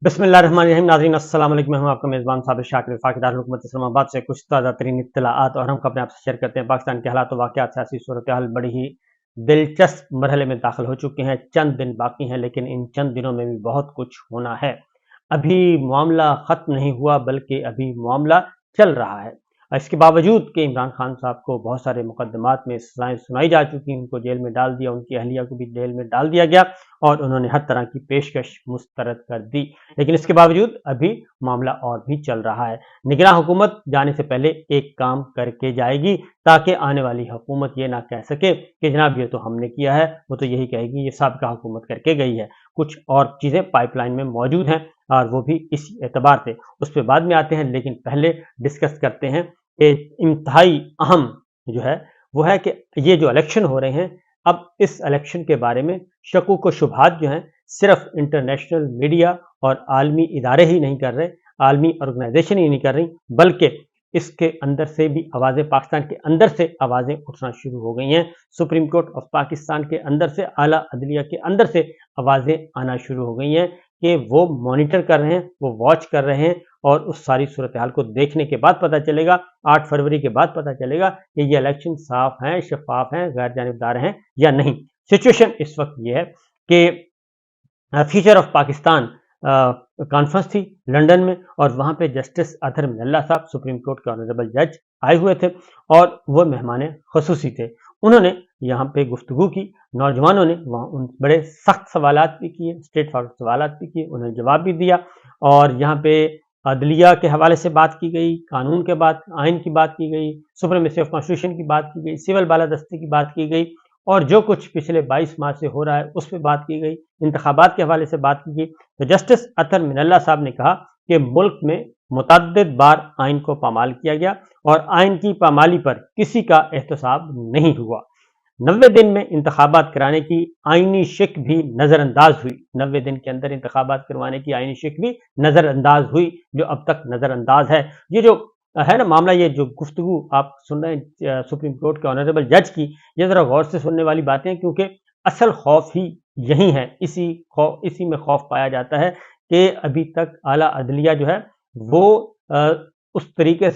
बिस्मिल्लाहिर्रहमानिर्रहीम। नाज़रीन अस्सलाम वालेकुम। मैं हूं आपका मेज़बान साबिर शाकिर वफाकी दारुल इस्लामाबाद से कुछ ताज़ा तरीन इत्तलाआत और हम अपने आपसे शेयर करते हैं। पाकिस्तान के हालात वाक़यात सियासी सूरत हाल बड़ी ही दिलचस्प मरहले में दाखिल हो चुके हैं। चंद दिन बाकी हैं, लेकिन इन चंद दिनों में भी बहुत कुछ होना है। अभी मामला ख़त्म नहीं हुआ, बल्कि अभी मामला चल रहा है। इसके बावजूद कि इमरान खान साहब को बहुत सारे मुकदमात में सज़ाएं सुनाई जा चुकी, उनको जेल में डाल दिया, उनकी अहलिया को भी जेल में डाल दिया गया और उन्होंने हर तरह की पेशकश मुस्तरद कर दी। लेकिन इसके बावजूद अभी मामला और भी चल रहा है। निगरान हुकूमत जाने से पहले एक काम करके जाएगी, ताकि आने वाली हुकूमत ये ना कह सके कि जनाब ये तो हमने किया है। वो तो यही कहेगी ये साबिका हुकूमत करके गई है। कुछ और चीज़ें पाइपलाइन में मौजूद हैं और वो भी इसी एतबार से, उस पर बाद में आते हैं। लेकिन पहले डिस्कस करते हैं कि इंतहाई अहम जो है वो है कि ये जो इलेक्शन हो रहे हैं, अब इस इलेक्शन के बारे में शकूक व शुबहात जो हैं सिर्फ इंटरनेशनल मीडिया और आलमी इदारे ही नहीं कर रहे, आलमी ऑर्गेनाइजेशन ही नहीं कर रही, बल्कि इसके अंदर से भी आवाज़ें, पाकिस्तान के अंदर से आवाज़ें उठना शुरू हो गई हैं। सुप्रीम कोर्ट ऑफ पाकिस्तान के अंदर से, आला अदलिया के अंदर से आवाज़ें आना शुरू हो गई हैं कि वो मॉनिटर कर रहे हैं, वो वॉच कर रहे हैं और उस सारी सूरत हाल को देखने के बाद पता चलेगा, 8 फरवरी के बाद पता चलेगा कि ये इलेक्शन साफ हैं, शफाफ हैं, गैर जानिबदार हैं या नहीं। सिचुएशन इस वक्त ये है कि फ्यूचर ऑफ पाकिस्तान कॉन्फ्रेंस थी लंदन में और वहाँ पे जस्टिस अतहर मिनल्ला साहब, सुप्रीम कोर्ट के ऑनरेबल जज आए हुए थे और वो मेहमान खसूसी थे। उन्होंने यहाँ पे गुफ्तगू की, नौजवानों ने वहाँ उन बड़े सख्त सवालात भी किए, स्ट्रेट फॉरवर्ड सवालात भी किए, उन्होंने जवाब भी दिया और यहाँ पे अदलिया के हवाले से बात की गई, कानून के बात, आइन की बात की गई, सुप्रीमेसी ऑफ कॉन्स्टिट्यूशन की बात की गई, सिविल बालादस्ती की बात की गई और जो कुछ पिछले 22 माह से हो रहा है उस पर बात की गई, इंतखाबात के हवाले से बात की गई। तो जस्टिस अतहर मिनल्ला साहब ने कहा कि मुल्क में मुतअद्दिद बार आइन को पामाल किया गया और आइन की पामाली पर किसी का एहतसाब नहीं हुआ। 90 दिन में इंतखाबात कराने की आइनी शिक भी नज़रअंदाज हुई। 90 दिन के अंदर इंतखाबात करवाने की आइनी शिक भी नज़रअंदाज हुई, जो अब तक नज़रअंदाज है। ये जो है ना मामला, ये जो गुफ्तगू आप सुन रहे हैं सुप्रीम कोर्ट के ऑनरेबल जज की, ये ज़रा गौर से सुनने वाली बातें हैं, क्योंकि असल खौफ ही यही है। इसी में खौफ पाया जाता है कि अभी तक आला अदलिया जो है वो उस तरीके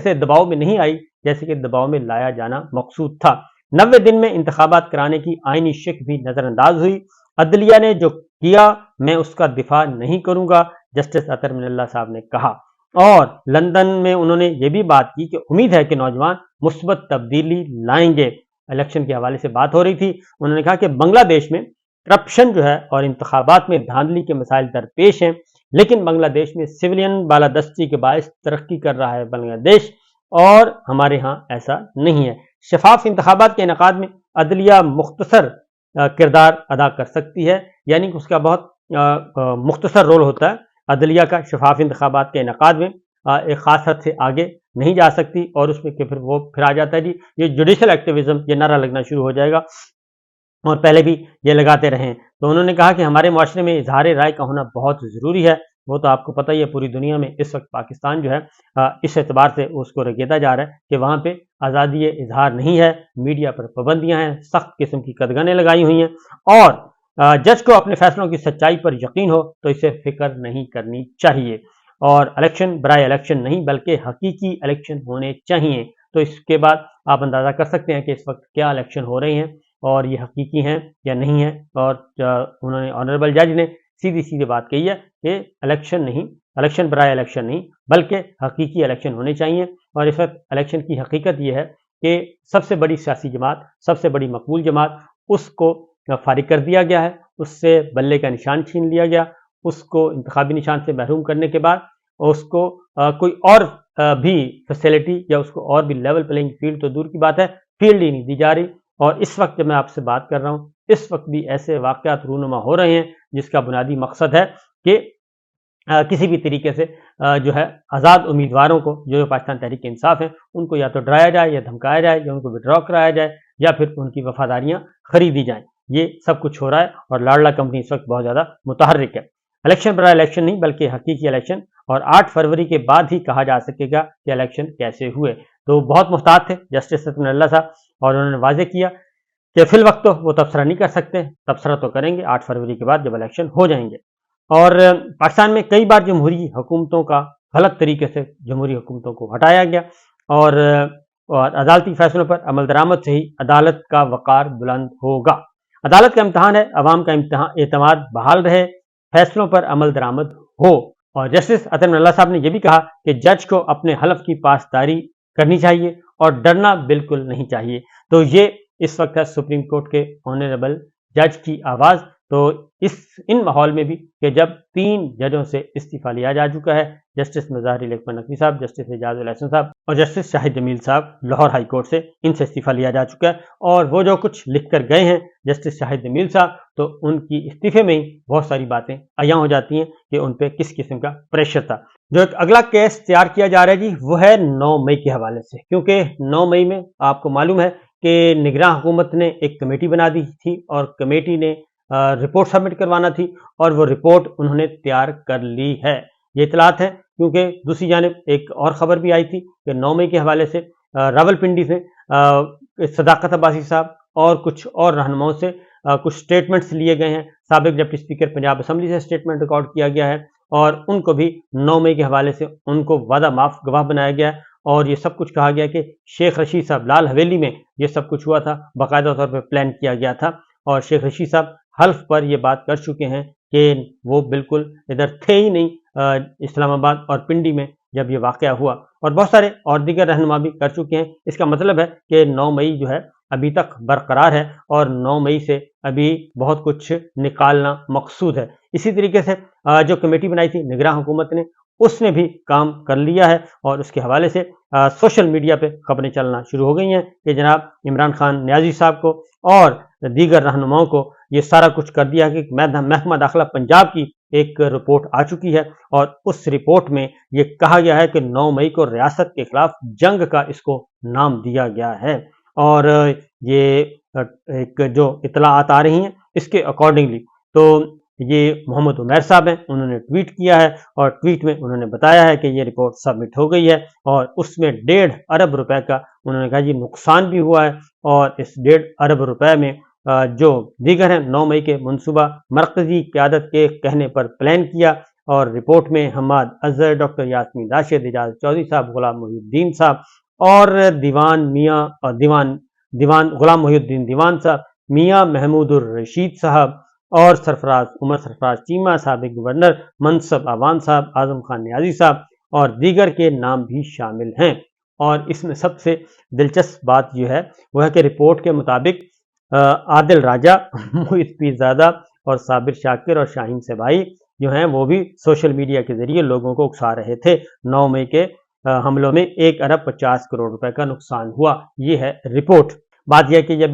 से दबाव में नहीं आई जैसे कि दबाव में लाया जाना मकसूद था। 90 दिन में इंतखाबात कराने की आइनी शिक भी नज़रअंदाज हुई। अदलिया ने जो किया मैं उसका दिफा नहीं करूंगा, जस्टिस अतहर मिनल्ला साहब ने कहा। और लंदन में उन्होंने ये भी बात की कि उम्मीद है कि नौजवान मुस्बत तब्दीली लाएंगे। इलेक्शन के हवाले से बात हो रही थी, उन्होंने कहा कि बांग्लादेश में करप्शन जो है और इंतखाबात में धांधली के मसाइल दरपेश हैं, लेकिन बांग्लादेश में सिविलियन बालादस्ती के बायस तरक्की कर रहा है बांग्लादेश और हमारे यहाँ ऐसा नहीं है। शफाफ इंतखाबात के इनेकाद में अदलिया मुख्तसर किरदार अदा कर सकती है, यानी कि उसका बहुत मुख्तसर रोल होता है अदलिया का शफाफ इंतखाबात के इनेकाद में। एक ख़ास हद से आगे नहीं जा सकती और उसमें कि फिर आ जाता है जी ये जुडिशल एक्टिविज्म, ये नारा लगना शुरू हो जाएगा और पहले भी ये लगाते रहे। तो उन्होंने कहा कि हमारे माशरे में इजहार राय का होना बहुत ज़रूरी है। वो तो आपको पता ही है, पूरी दुनिया में इस वक्त पाकिस्तान जो है इस एतबार से उसको रगेदा जा रहा है कि वहाँ पे आज़ादी इजहार नहीं है, मीडिया पर पाबंदियाँ हैं, सख्त किस्म की कदगनें लगाई हुई हैं और जज को अपने फैसलों की सच्चाई पर यकीन हो तो इसे फिक्र नहीं करनी चाहिए। और इलेक्शन बराए इलेक्शन नहीं बल्कि हकीकी इलेक्शन होने चाहिए। तो इसके बाद आप अंदाज़ा कर सकते हैं कि इस वक्त क्या इलेक्शन हो रहे हैं और ये हकीकी हैं या नहीं है। और उन्होंने ऑनरेबल जज ने सीधी सीधी बात कही है कि इलेक्शन बराए इलेक्शन नहीं बल्कि हकीकी इलेक्शन होने चाहिए। और इस वक्त इलेक्शन की हकीकत यह है कि सबसे बड़ी सियासी जमात, सबसे बड़ी मकबूल जमात, उसको फारिग कर दिया गया है, उससे बल्ले का निशान छीन लिया गया, उसको इंतखाबी निशान से महरूम करने के बाद उसको कोई और भी फैसिलिटी या उसको और भी लेवल प्लेइंग फील्ड तो दूर की बात है, फील्ड ही नहीं दी जा रही। और इस वक्त जब मैं आपसे बात कर रहा हूँ, इस वक्त भी ऐसे वाक़यात रूनुमा हो रहे हैं जिसका बुनियादी मकसद है कि किसी भी तरीके से जो है आज़ाद उम्मीदवारों को, जो पाकिस्तान तहरीक इंसाफ है, उनको या तो डराया जाए या धमकाया जाए या उनको विड्रॉ कराया जाए या फिर उनकी वफादारियाँ खरीदी जाएँ। ये सब कुछ हो रहा है और लाडला कंपनी इस वक्त बहुत ज़्यादा मुतहर्रिक है। इलेक्शन बड़ा इलेक्शन नहीं बल्कि हकीकी इलेक्शन, और 8 फरवरी के बाद ही कहा जा सकेगा कि इलेक्शन कैसे हुए। तो बहुत मुहतात थे जस्टिस अतहर मिनल्ला साहब और उन्होंने वाज़ेह किया कि फिल वक्त तो वो तबसरा नहीं कर सकते, तबसरा तो करेंगे 8 फरवरी के बाद जब इलेक्शन हो जाएंगे। اور پاکستان میں کئی بار جمہوری حکومتوں کا غلط طریقے سے جمہوری حکومتوں کو ہٹایا گیا اور عدالتی فیصلوں پر عمل درآمد سے ہی عدالت کا وقار بلند ہوگا۔ عدالت کا امتحان ہے عوام کا اعتماد بحال رہے، فیصلوں پر عمل درآمد ہو۔ اور جسٹس عطا من اللہ صاحب نے یہ بھی کہا کہ جج کو اپنے حلف کی پاسداری کرنی چاہیے اور ڈرنا بالکل نہیں چاہیے۔ تو یہ اس وقت ہے سپریم کورٹ کے آنریبل جج کی آواز۔ تو ان ماحول میں بھی کہ جب 3 ججوں سے استعفیٰ لیا جا چکا ہے، جسٹس مظاہر علی اکبر نقوی صاحب، جسٹس اعجاز الاحسن صاحب اور جسٹس شاہد جمیل صاحب لاہور ہائی کورٹ سے، ان سے استعفیٰ لیا جا چکا ہے، اور وہ جو کچھ لکھ کر گئے ہیں جسٹس شاہد جمیل صاحب، تو ان کی استعفے میں ہی بہت ساری باتیں عیاں ہو جاتی ہیں کہ ان پہ کس قسم کا پریشر تھا۔ جو ایک اگلا کیس تیار کیا جا رہا ہے جی، وہ ہے 9 مئی کے حوالے سے، کیونکہ 9 مئی میں آپ کو معلوم ہے کہ نگراں حکومت نے ایک کمیٹی بنا دی تھی اور کمیٹی نے رپورٹ سبمٹ کروانا تھی، اور وہ رپورٹ انہوں نے تیار کر لی ہے۔ یہ اطلاعات ہیں، کیونکہ دوسری جانب ایک اور خبر بھی آئی تھی کہ 9 مئی کے حوالے سے راولپنڈی سے صداقت عباسی صاحب اور کچھ اور رہنماؤں سے کچھ سٹیٹمنٹس لیے گئے ہیں۔ سابق ڈپٹی اسپیکر پنجاب اسمبلی سے سٹیٹمنٹ ریکارڈ کیا گیا ہے، اور ان کو بھی 9 مئی کے حوالے سے ان کو وعدہ معاف گواہ بنایا گیا ہے، اور یہ سب کچھ کہا گیا کہ شیخ رشید صاحب لال حویلی میں یہ سب کچھ ہوا تھا، باقاعدہ طور پہ پلان کیا گیا تھا، اور شیخ رشید صاحب حلف پر یہ بات کر چکے ہیں کہ وہ بالکل ادھر تھے ہی نہیں اسلام آباد اور پنڈی میں جب یہ واقعہ ہوا، اور بہت سارے اور دیگر رہنما بھی کر چکے ہیں۔ اس کا مطلب ہے کہ 9 مئی جو ہے ابھی تک برقرار ہے، اور 9 مئی سے ابھی بہت کچھ نکالنا مقصود ہے۔ اسی طریقے سے جو کمیٹی بنائی تھی نگراں حکومت نے، اس نے بھی کام کر لیا ہے، اور اس کے حوالے سے سوشل میڈیا پہ خبریں چلنا شروع ہو گئی ہیں کہ جناب عمران خان نیازی صاحب کو اور دیگر رہنماؤں کو یہ سارا کچھ کر دیا کہ محکمہ داخلہ پنجاب کی ایک رپورٹ آ چکی ہے، اور اس رپورٹ میں یہ کہا گیا ہے کہ 9 مئی کو ریاست کے خلاف جنگ کا اس کو نام دیا گیا ہے۔ اور یہ ایک جو اطلاعات آ رہی ہیں اس کے اکارڈنگلی تو یہ محمد عمیر صاحب ہیں، انہوں نے ٹویٹ کیا ہے، اور ٹویٹ میں انہوں نے بتایا ہے کہ یہ رپورٹ سبمٹ ہو گئی ہے، اور اس میں 1.5 ارب روپے کا انہوں نے کہا یہ نقصان بھی ہوا ہے، اور اس 1.5 ارب روپے میں جو دیگر ہیں 9 مئی کے منصوبہ مرکزی قیادت کے کہنے پر پلان کیا، اور رپورٹ میں حماد اظہر، ڈاکٹر یاسمین راشد، اعجاز چودھری صاحب، غلام محی الدین صاحب اور دیوان غلام محی الدین دیوان صاحب، میاں محمود الرشید صاحب اور عمر سرفراز چیمہ، سابق گورنر منصب آوان صاحب، اعظم خان نیازی صاحب اور دیگر کے نام بھی شامل ہیں۔ اور اس میں سب سے دلچسپ بات یہ ہے وہ ہے کہ رپورٹ کے مطابق عادل راجہ، محیط پیرزادہ اور صابر شاکر اور شاہین سبائی جو ہیں وہ بھی سوشل میڈیا کے ذریعے لوگوں کو اکسا رہے تھے۔ 9 مئی کے حملوں میں 1 ارب 50 کروڑ روپے کا نقصان ہوا، یہ ہے رپورٹ۔ بات یہ ہے کہ جب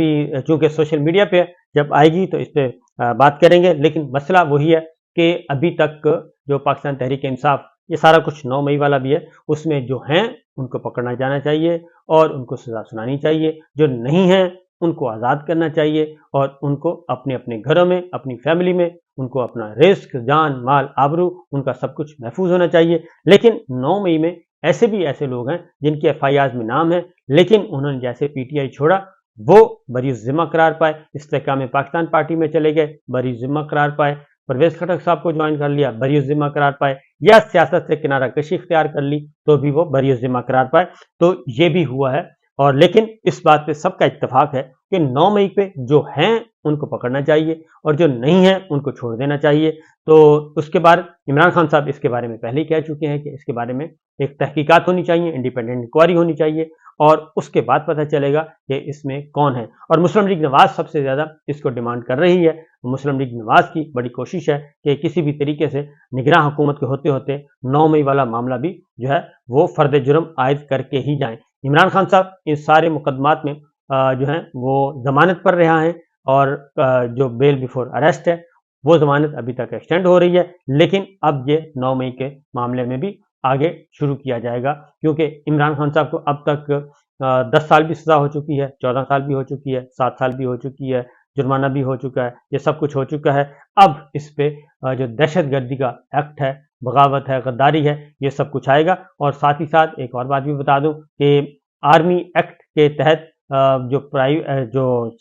چونکہ سوشل میڈیا پہ جب آئے گی تو اس پہ بات کریں گے، لیکن مسئلہ وہی ہے کہ ابھی تک جو پاکستان تحریک انصاف یہ سارا کچھ 9 مئی والا بھی ہے، اس میں جو ہیں ان کو پکڑنا جانا چاہیے اور ان کو سزا سنانی چاہیے، جو نہیں ہیں ان کو آزاد کرنا چاہیے، اور ان کو اپنے اپنے گھروں میں، اپنی فیملی میں، ان کو اپنا رزق، جان، مال، آبرو، ان کا سب کچھ محفوظ ہونا چاہیے۔ لیکن 9 مئی میں ایسے لوگ ہیں جن کے FIRs میں نام ہے، لیکن انہوں نے جیسے PTI چھوڑا وہ بری ذمہ قرار پائے، استحکام پاکستان پارٹی میں چلے گئے، بری ذمہ قرار پائے، پرویز خٹک صاحب کو جوائن کر لیا، بری ذمہ قرار پائے، یا سیاست سے کنارہ کشی اختیار کر لی تو بھی وہ بری ذمہ قرار پائے۔ تو یہ بھی ہوا ہے، اور لیکن اس بات پہ سب کا اتفاق ہے کہ 9 مئی پہ جو ہیں ان کو پکڑنا چاہیے اور جو نہیں ہیں ان کو چھوڑ دینا چاہیے۔ تو اس کے بعد عمران خان صاحب اس کے بارے میں پہلے ہی کہہ چکے ہیں کہ اس کے بارے میں ایک تحقیقات ہونی چاہیے، انڈیپینڈنٹ انکوائری ہونی چاہیے، اور اس کے بعد پتہ چلے گا کہ اس میں کون ہے۔ اور مسلم لیگ نواز سب سے زیادہ اس کو ڈیمانڈ کر رہی ہے۔ مسلم لیگ نواز کی بڑی کوشش ہے کہ کسی بھی طریقے سے نگراں حکومت کے ہوتے ہوتے 9 مئی والا معاملہ بھی جو ہے وہ فرد جرم عائد کر کے ہی جائیں۔ عمران خان صاحب ان سارے مقدمات میں جو ہیں وہ ضمانت پر رہا ہیں، اور جو بیل بیفور اریسٹ ہے وہ ضمانت ابھی تک ایکسٹینڈ ہو رہی ہے، لیکن اب یہ 9 مئی کے معاملے میں بھی آگے شروع کیا جائے گا، کیونکہ عمران خان صاحب کو اب تک 10 سال بھی سزا ہو چکی ہے، 14 سال بھی ہو چکی ہے، 7 سال بھی ہو چکی ہے، جرمانہ بھی ہو چکا ہے، یہ سب کچھ ہو چکا ہے۔ اب اس پہ جو دہشت گردی کا ایکٹ ہے، بغاوت ہے، غداری ہے، یہ سب کچھ آئے گا۔ اور ساتھ ہی ساتھ ایک اور بات بھی بتا دوں کہ آرمی ایکٹ کے تحت جو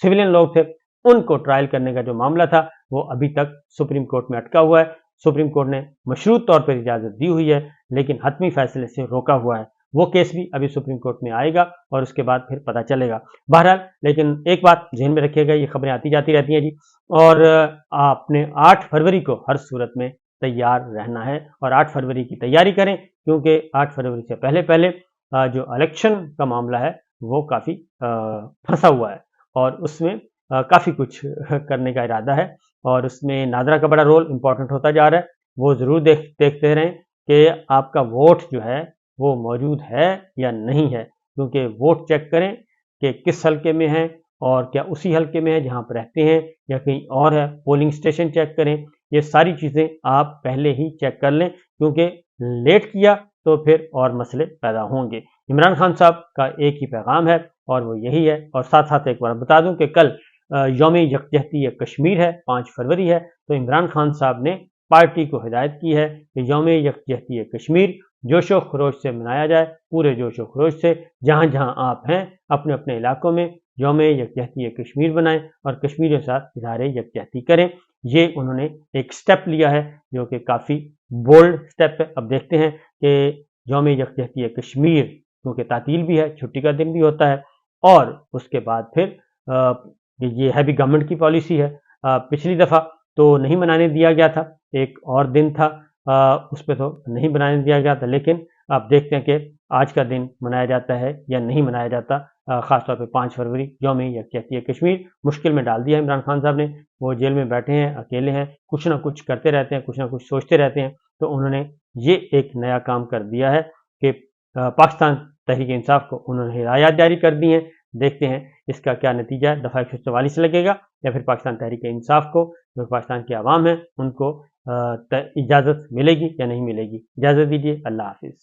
سویلین لوگ تھے ان کو ٹرائل کرنے کا جو معاملہ تھا وہ ابھی تک سپریم کورٹ میں اٹکا ہوا ہے۔ सुप्रीम कोर्ट ने मशरूत तौर पर इजाज़त दी हुई है, लेकिन हतमी फैसले से रोका हुआ है। वो केस भी अभी सुप्रीम कोर्ट में आएगा और उसके बाद फिर पता चलेगा। बहरहाल, लेकिन एक बात ज़हन में रखिएगा, ये खबरें आती जाती रहती हैं जी, और आपने 8 फरवरी को हर सूरत में तैयार रहना है और 8 फरवरी की तैयारी करें, क्योंकि 8 फरवरी से पहले पहले जो इलेक्शन का मामला है वो काफ़ी फंसा हुआ है और उसमें काफ़ी कुछ करने का इरादा है और उसमें नादरा का बड़ा रोल इम्पोर्टेंट होता जा रहा है। वो ज़रूर देखते रहें कि आपका वोट जो है वो मौजूद है या नहीं है, क्योंकि वोट चेक करें कि किस हल्के में है और क्या उसी हल्के में है जहाँ पर रहते हैं या कहीं और है। पोलिंग स्टेशन चेक करें, ये सारी चीज़ें आप पहले ही चेक कर लें, क्योंकि लेट किया तो फिर और मसले पैदा होंगे। इमरान खान साहब का एक ही पैगाम है और वो यही है। और साथ साथ एक बार बता दूं कि कल यौम यकजहती कश्मीर है, 5 फरवरी है, तो इमरान खान साहब ने पार्टी को हिदायत की है कि यौम यकजहती कश्मीर जोशो खरोश से मनाया जाए, पूरे जोशो खरोश से। जहाँ जहाँ आप हैं अपने अपने इलाकों में यौम यकजहती कश्मीर बनाएं और कश्मीरियों के साथ इजहार यकजहती करें। ये उन्होंने एक स्टेप लिया है जो कि काफ़ी बोल्ड स्टेप है। अब देखते हैं कि यौम यकजहती कश्मीर, क्योंकि तातील भी है, छुट्टी का दिन भी होता है, और उसके बाद फिर ये है भी गवर्नमेंट की पॉलिसी है। पिछली दफ़ा तो नहीं मनाने दिया गया था, एक और दिन था उस पर तो नहीं बनाने दिया गया था, लेकिन आप देखते हैं कि आज का दिन मनाया जाता है या नहीं मनाया जाता। ख़ासतौर पे 5 फरवरी यौम यकजहती कश्मीर मुश्किल में डाल दिया इमरान खान साहब ने। वो जेल में बैठे हैं, अकेले हैं, कुछ ना कुछ करते रहते हैं, कुछ ना कुछ सोचते रहते हैं, तो उन्होंने ये एक नया काम कर दिया है कि पाकिस्तान तहरीक इंसाफ को उन्होंने हिदायत जारी कर दी हैं। देखते हैं इसका क्या नतीजा है, दफ़ा 144 लगेगा या फिर पाकिस्तान तहरीक इंसाफ को, जो पाकिस्तान के अवाम हैं, उनको इजाज़त मिलेगी या नहीं मिलेगी। इजाज़त दीजिए, अल्लाह हाफिज़।